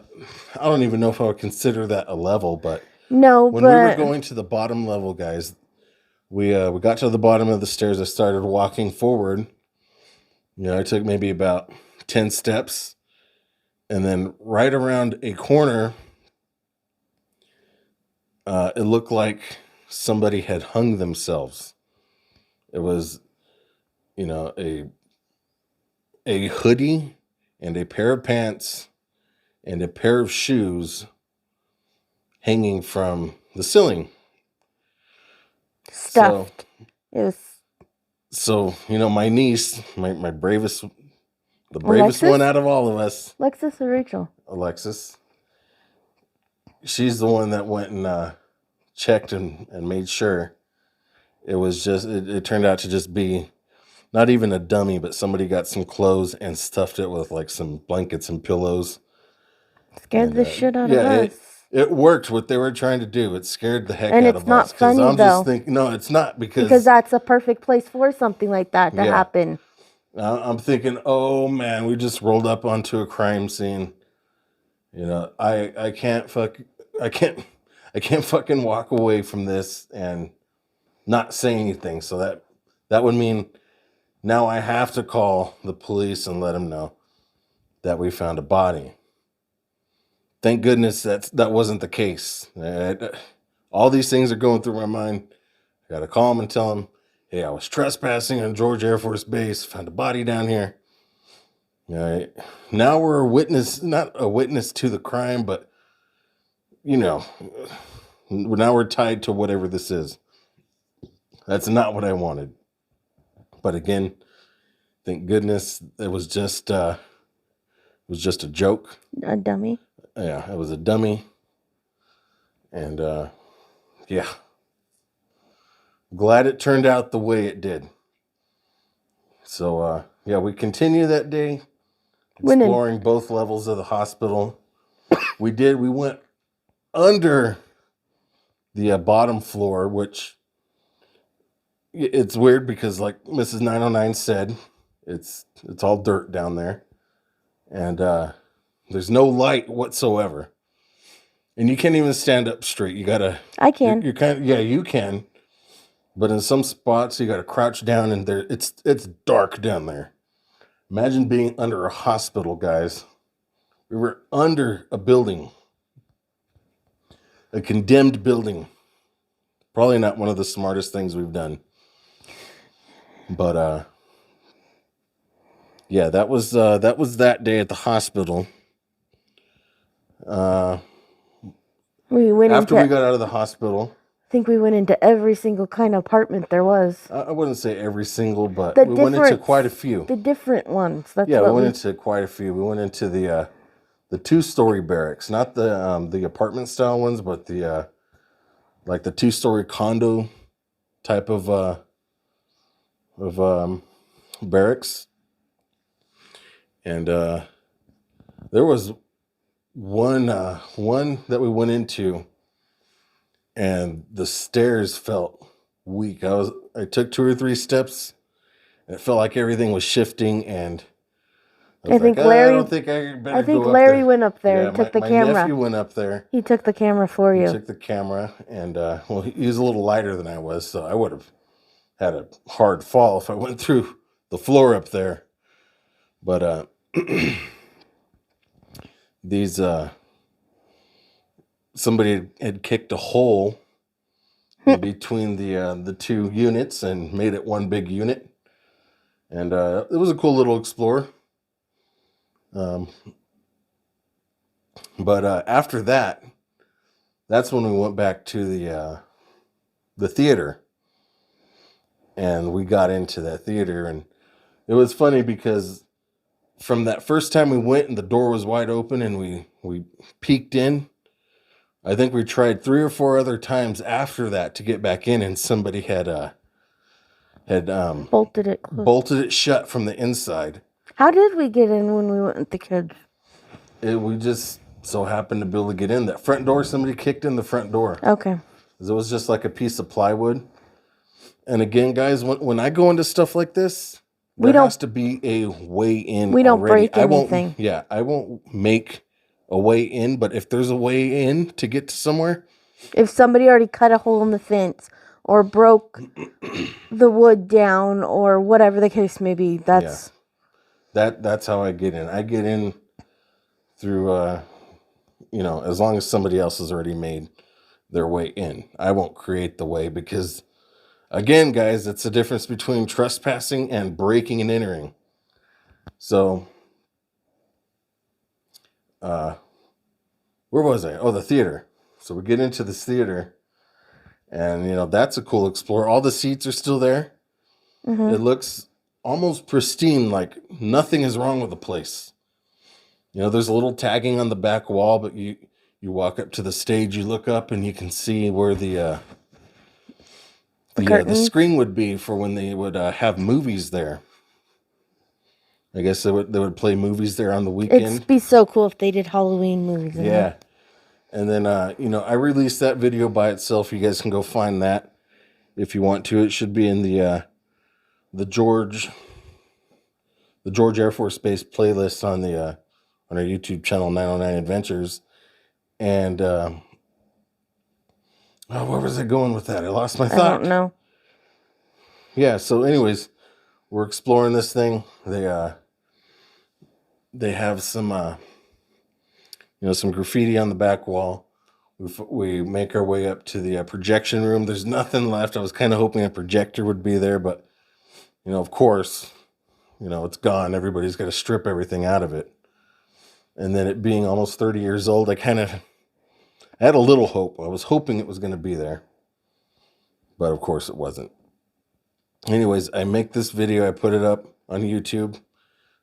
I don't even know if I would consider that a level, but No, when we were but going to the bottom level, guys, we got to the bottom of the stairs. I started walking forward. I took maybe about 10 steps, and then right around a corner, it looked like somebody had hung themselves. It was, a hoodie and a pair of pants and a pair of shoes hanging from the ceiling. stuffed. It was So my niece, my bravest, the bravest Alexis? one out of all of us, Lexus or Rachel? Alexis, she's the one that went and checked and made sure. It was just, it turned out to just be not even a dummy, but somebody got some clothes and stuffed it with like some blankets and pillows. Scared And, the shit out of us. It worked what they were trying to do. It scared the heck And out it's of not us. Because funny, I'm just though. thinking, no, it's not Because that's a perfect place for something like that to happen. I'm thinking, oh man, we just rolled up onto a crime scene. I can't fucking walk away from this and not say anything. So that would mean now I have to call the police and let them know that we found a body. Thank goodness that wasn't the case. All these things are going through my mind. I got to call them and tell them, hey, I was trespassing on George Air Force Base, found a body down here. All right. Now we're a witness, not a witness to the crime, but, now we're tied to whatever this is. That's not what I wanted. But again, thank goodness it was just a joke. A dummy. Yeah, it was a dummy. And yeah. Glad it turned out the way it did. So we continue that day exploring both levels of the hospital. We went under the bottom floor, which it's weird because like Mrs. 909 said, it's all dirt down there. And there's no light whatsoever. And you can't even stand up straight. You gotta. I can. You can. But in some spots, you gotta crouch down, and it's dark down there. Imagine being under a hospital, guys. We were under a building, a condemned building. Probably not one of the smartest things we've done. But that was that day at the hospital. We got out of the hospital, I think we went into every single kind of apartment there was. I wouldn't say every single, but We went into quite a few. The different ones. We went into quite a few. We went into the 2-story barracks, not the apartment style ones, but the like the 2-story condo type of barracks. And there was one that we went into, and the stairs felt weak. I took 2 or 3 steps, and it felt like everything was shifting, and I think Larry went up there and took the camera. My nephew went up there. He took the camera for you. He took the camera, and he was a little lighter than I was, so I would have had a hard fall if I went through the floor up there. But these somebody had kicked a hole in between the 2 units and made it one big unit, and it was a cool little explore. But after that's when we went back to the theater, and we got into that theater, and it was funny because from that first time we went and the door was wide open and we peeked in, I think we tried 3 or 4 other times after that to get back in, and somebody had bolted it closed. Bolted it shut from the inside. How did we get in when we went with the kids? We just so happened to be able to get in. That front door, somebody kicked in the front door. Okay. It was just like a piece of plywood. And again, guys, when I go into stuff like this, there has to be a way in. We don't already. break anything. I won't make a way in, but if there's a way in to get to somewhere, If somebody already cut a hole in the fence or broke the wood down or whatever the case may be, that's that's how I get in. I get in through as long as somebody else has already made their way in. I won't create the way because, again, guys, it's the difference between trespassing and breaking and entering. So, where was I? Oh, the theater. So we get into this theater, and that's a cool explore. All the seats are still there. Mm-hmm. It looks almost pristine, like nothing is wrong with the place. There's a little tagging on the back wall, but you walk up to the stage, you look up, and you can see where the screen would be for when they would have movies there. I guess they would play movies there on the weekend. It'd be so cool if they did Halloween movies. Yeah. And then, I released that video by itself. You guys can go find that if you want to. It should be in the George Air Force Base playlist on our YouTube channel, 909 Adventures. And, where was I going with that? I lost my thought. I don't know. Yeah. So anyways, we're exploring this thing. They have some, some graffiti on the back wall. We make our way up to the projection room. There's nothing left. I was kind of hoping a projector would be there, but, of course, it's gone. Everybody's got to strip everything out of it. And then it being almost 30 years old, I had a little hope. I was hoping it was going to be there, but of course it wasn't. Anyways, I make this video. I put it up on YouTube.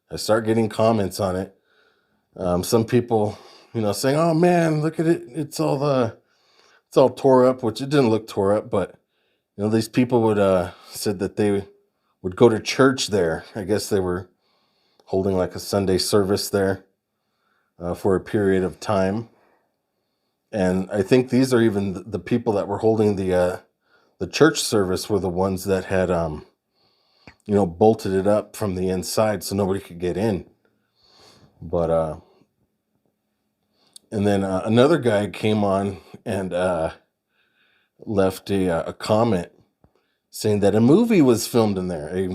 I start getting comments on it. Some people, saying, "Oh man, look at it! It's all tore up," which it didn't look tore up, but these people would said that they would go to church there. I guess they were holding like a Sunday service there for a period of time, and I think these are even the people that were holding the church service were the ones that had bolted it up from the inside so nobody could get in, but. And then another guy came on and left a comment saying that a movie was filmed in there.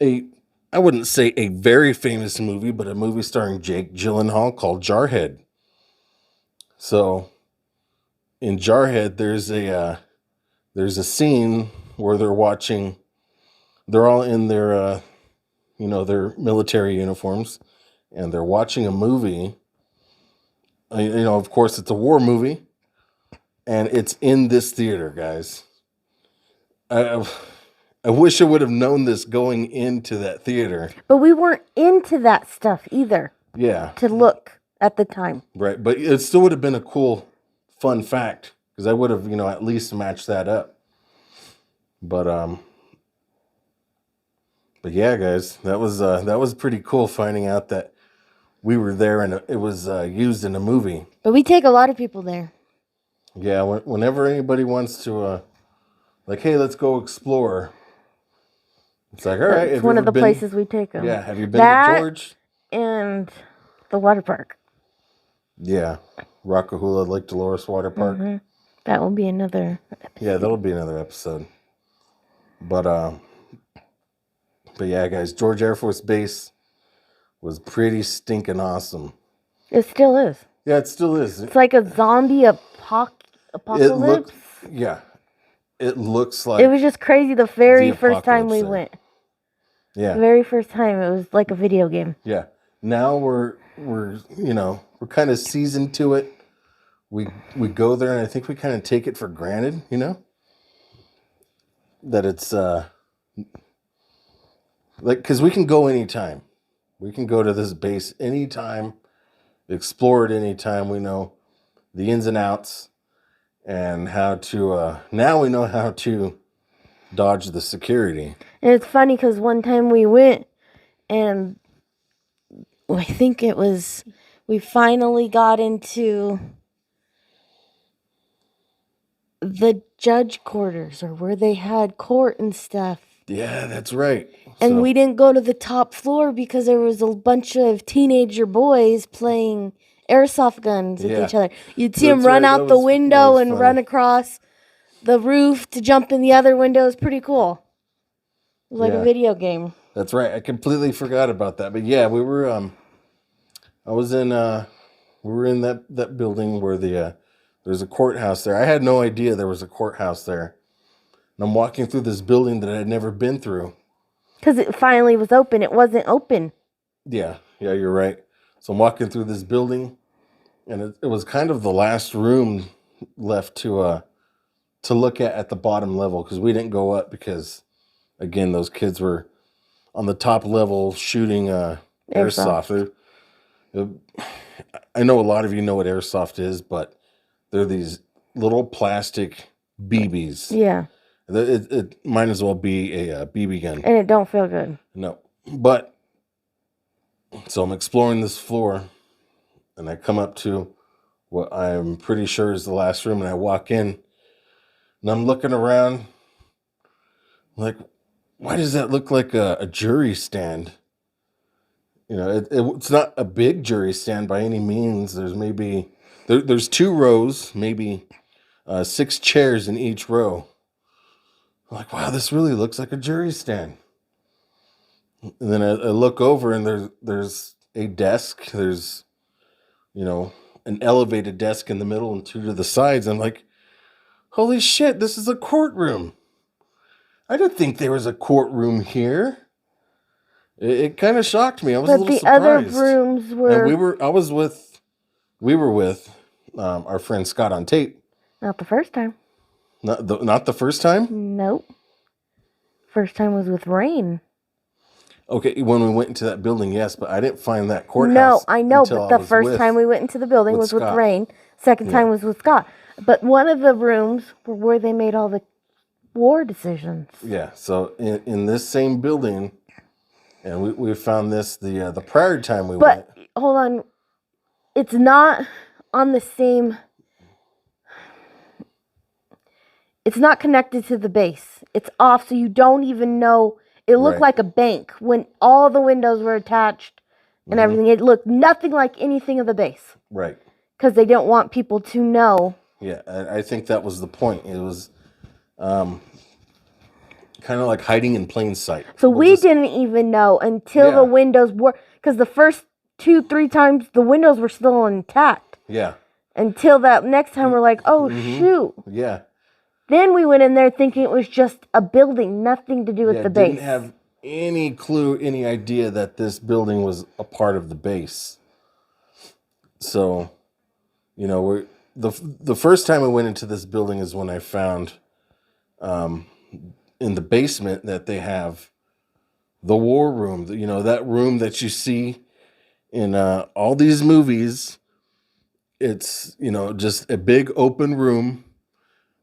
I wouldn't say a very famous movie, but a movie starring Jake Gyllenhaal called Jarhead. So in Jarhead, there's a scene where they're all in their their military uniforms, and they're watching a movie. Of course, it's a war movie, and it's in this theater, guys. I wish I would have known this going into that theater. But we weren't into that stuff either. Yeah. To look at the time. Right, but it still would have been a cool, fun fact, because I would have, at least matched that up. But yeah, guys, that was pretty cool finding out that we were there and it was used in a movie. But we take a lot of people there. Yeah, whenever anybody wants to, hey, let's go explore. It's like, all right. It's one of the places we take them. Yeah, have you been to George? And the water park. Yeah, Rockahula, Lake Dolores Water Park. Mm-hmm. That will be another episode. Yeah, that'll be another episode. But yeah, guys, George Air Force Base was pretty stinking awesome. It still is. Yeah, it still is. It's like a zombie apocalypse. It looks like... It was just crazy the very first time we went. Yeah. The very first time, it was like a video game. Yeah. Now we're kind of seasoned to it. We go there, and I think we kind of take it for granted, that it's... because we can go anytime. We can go to this base anytime, explore it anytime. We know the ins and outs and how to, now we know how to dodge the security. And it's funny because one time we went and I think we finally got into the judge quarters or where they had court and stuff. Yeah, that's right. And we didn't go to the top floor because there was a bunch of teenager boys playing airsoft guns with Yeah. each other. You'd see them That's run right, out that the was window and funny. run across the roof to jump in the other window. It's pretty cool. It was like Yeah. a video game. That's right. I completely forgot about that. But yeah, we were I was in we were in that building where there's a courthouse there. I had no idea there was a courthouse there. And I'm walking through this building that I'd never been through. Because it finally was open. It wasn't open. Yeah, you're right. So I'm walking through this building, and it was kind of the last room left to look at the bottom level, because we didn't go up because, again, those kids were on the top level shooting airsoft. I know a lot of you know what airsoft is, but they're these little plastic BBs. Yeah. It might as well be a BB gun. And it don't feel good. No. But, so I'm exploring this floor, and I come up to what I'm pretty sure is the last room, and I walk in, and I'm looking around, like, why does that look like a jury stand? You know, it's not a big jury stand by any means. There's maybe, there's 2 rows, maybe 6 chairs in each row. I'm like, wow, this really looks like a jury stand. And then I look over, and there's a desk. There's, an elevated desk in the middle and 2 to the sides. I'm like, holy shit, this is a courtroom. I didn't think there was a courtroom here. It kind of shocked me. I was a But little the surprised. other rooms were... And we were with our friend Scott on tape. Not the first time. Not the first time? Nope. First time was with Rain. Okay, when we went into that building, yes, but I didn't find that No, courthouse. I know, until but I the was first time we went into the building with was with Scott. Rain. Second time was with Scott. But one of the rooms were where they made all the war decisions. Yeah, so in this same building, and we found this the prior time we went. But hold on, it's not on the same. It's not connected to the base. It's off, so you don't even know. It looked Right. like a bank when all the windows were attached and everything. It looked nothing like anything of the base Right. because they don't want people to know. Yeah, I think that was the point. It was kind of like hiding in plain sight. So we didn't even know until the windows were, because the first 2-3 times the windows were still intact. Yeah. Until that next time we're like, oh shoot. Yeah. Then we went in there thinking it was just a building, nothing to do with the base. Didn't have any clue, any idea that this building was a part of the base. So, we're the first time I went into this building is when I found in the basement that they have the war room. That room that you see in all these movies. It's, just a big open room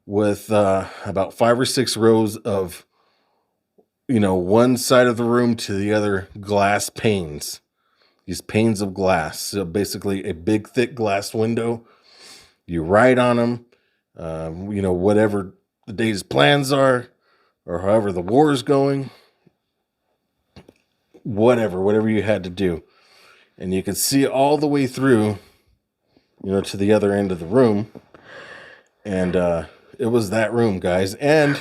with about 5 or 6 rows of, one side of the room to the other glass panes. These panes of glass. So basically a big, thick glass window. You write on them, whatever the day's plans are, or however the war is going. Whatever you had to do. And you could see all the way through, to the other end of the room. And it was that room, guys. And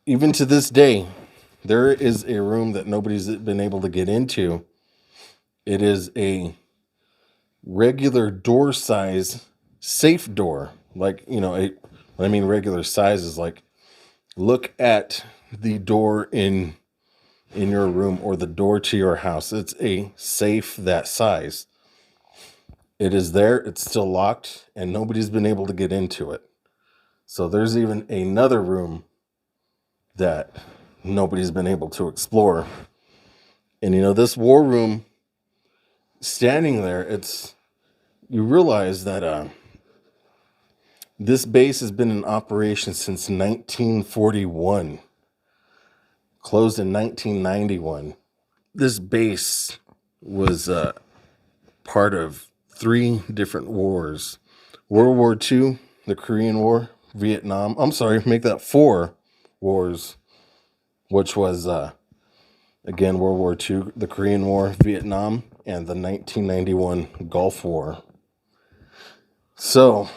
even to this day, there is a room that nobody's been able to get into. It is a regular door size safe door. Like, when I mean regular size is like, look at the door in your room or the door to your house. It's a safe that size. It is there. It's still locked, and nobody's been able to get into it. So there's even another room that nobody's been able to explore. And this war room, standing there, you realize that this base has been in operation since 1941, closed in 1991. This base was part of 3 different wars: World War II, the Korean War, Vietnam. I'm sorry, make that 4 wars, which was again World War II, the Korean War, Vietnam, and the 1991 Gulf War. So,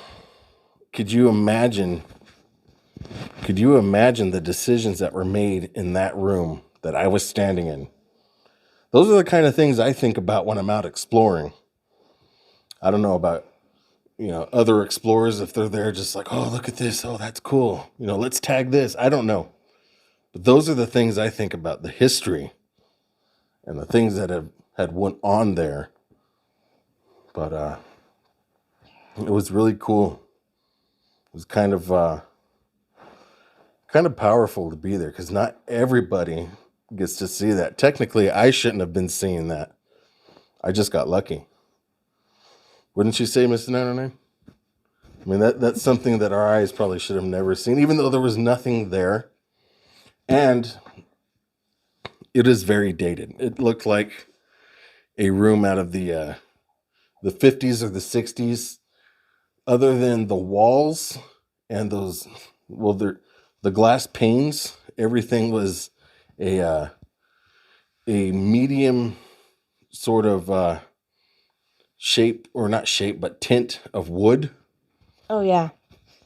could you imagine the decisions that were made in that room that I was standing in? Those are the kind of things I think about when I'm out exploring. I don't know about, other explorers, if they're there just like, oh, look at this. Oh, that's cool. Let's tag this. I don't know. But those are the things I think about, the history and the things that had went on there. But it was really cool. It was kind of powerful to be there because not everybody gets to see that. Technically, I shouldn't have been seeing that. I just got lucky. Wouldn't you say, Mr. 909? I mean, that's something that our eyes probably should have never seen, even though there was nothing there. And it is very dated. It looked like a room out of the 50s or the 60s. Other than the walls and those, the glass panes, everything was a medium sort of shape, or not shape, but tint of wood. Oh, yeah.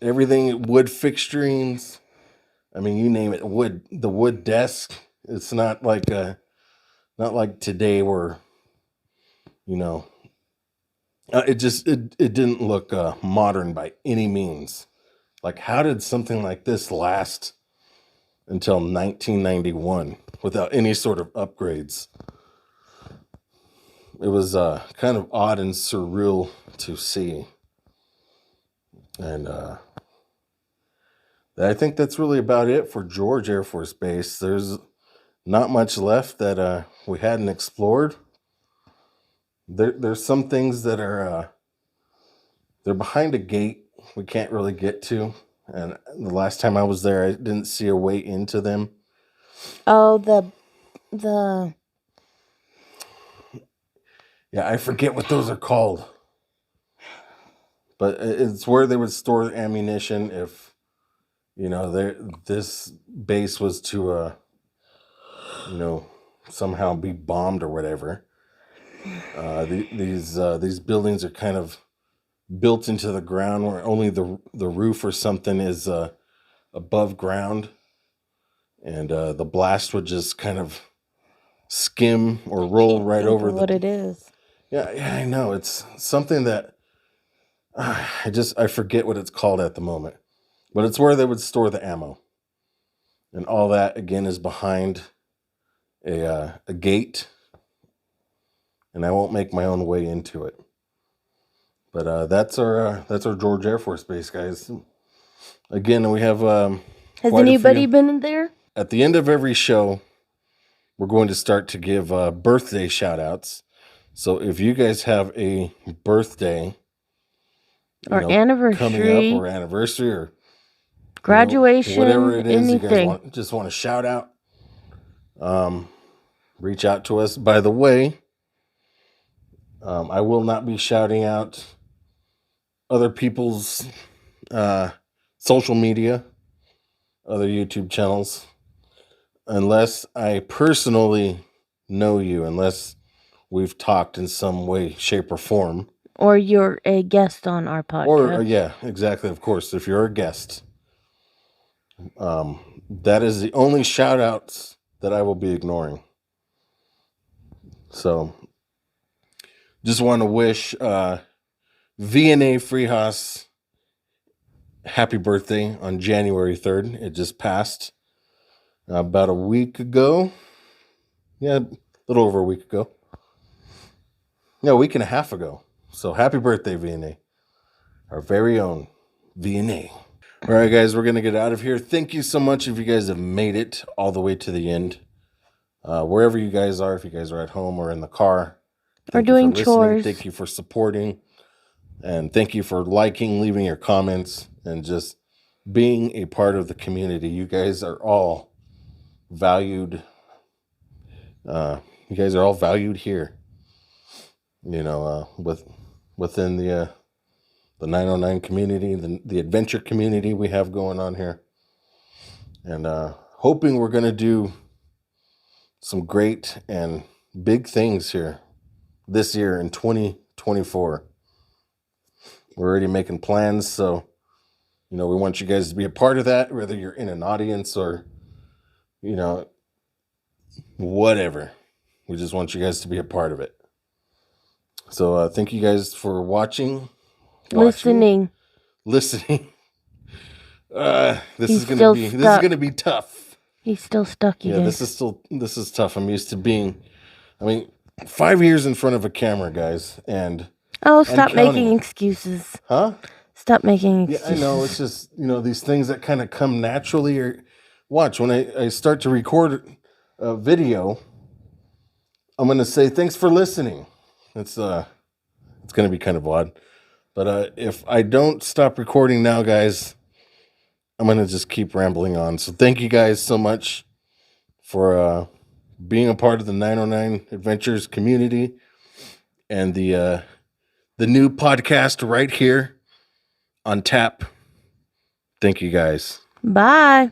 Everything, wood fixturings. I mean, you name it, wood. The wood desk. It's not like today where, it didn't look modern by any means. Like, how did something like this last until 1991 without any sort of upgrades? It was kind of odd and surreal to see. And I think that's really about it for George Air Force Base. There's not much left that we hadn't explored. There's some things that are they're behind a gate we can't really get to. And the last time I was there, I didn't see a way into them. Oh, the Yeah, I forget what those are called. But it's where they would store ammunition if, this base was to, somehow be bombed or whatever. These buildings are kind of built into the ground where only the roof or something is above ground. And the blast would just kind of skim or roll right over what it is. Yeah, I know. It's something that I forget what it's called at the moment. But it's where they would store the ammo. And all that, again, is behind a gate. And I won't make my own way into it. But that's our George Air Force Base, guys. Again, we have Has anybody been in there? At the end of every show, we're going to start to give birthday shout-outs. So if you guys have a birthday or anniversary coming up, or anniversary, or graduation, whatever it is anything, you guys want to shout out, reach out to us. By the way, I will not be shouting out other people's social media, other YouTube channels, unless I personally know you, unless we've talked in some way, shape, or form. Or you're a guest on our podcast. Or, yeah, exactly, of course. If you're a guest, that is the only shout-outs that I will be ignoring. So, just want to wish VNA Freehouse happy birthday on January 3rd. It just passed about a week ago. Yeah, a little over a week ago. Yeah, a week and a half ago. So happy birthday, VNA. Our very own VNA. All right, guys, we're going to get out of here. Thank you so much if you guys have made it all the way to the end. Wherever you guys are, if you guys are at home or in the car. Or doing chores. Thank you for supporting. And thank you for liking, leaving your comments, and just being a part of the community. You guys are all valued. You guys are all valued here. Within the 909 community, the adventure community we have going on here. And hoping we're going to do some great and big things here this year in 2024. We're already making plans, so we want you guys to be a part of that, whether you're in an audience or whatever. We just want you guys to be a part of it. So thank you guys for watching. Listening. This is He's gonna be tough. He's still stuck, you guys. This is tough. I'm used to being 5 years in front of a camera, guys, and stop making excuses. Huh? Stop making excuses. Yeah, I know. It's just these things that kind of come naturally. Or watch when I start to record a video, I'm gonna say thanks for listening. It's gonna be kind of odd, but if I don't stop recording now, guys, I'm gonna just keep rambling on. So thank you guys so much for being a part of the 909 Adventures community and the new podcast right here on tap. Thank you guys. Bye.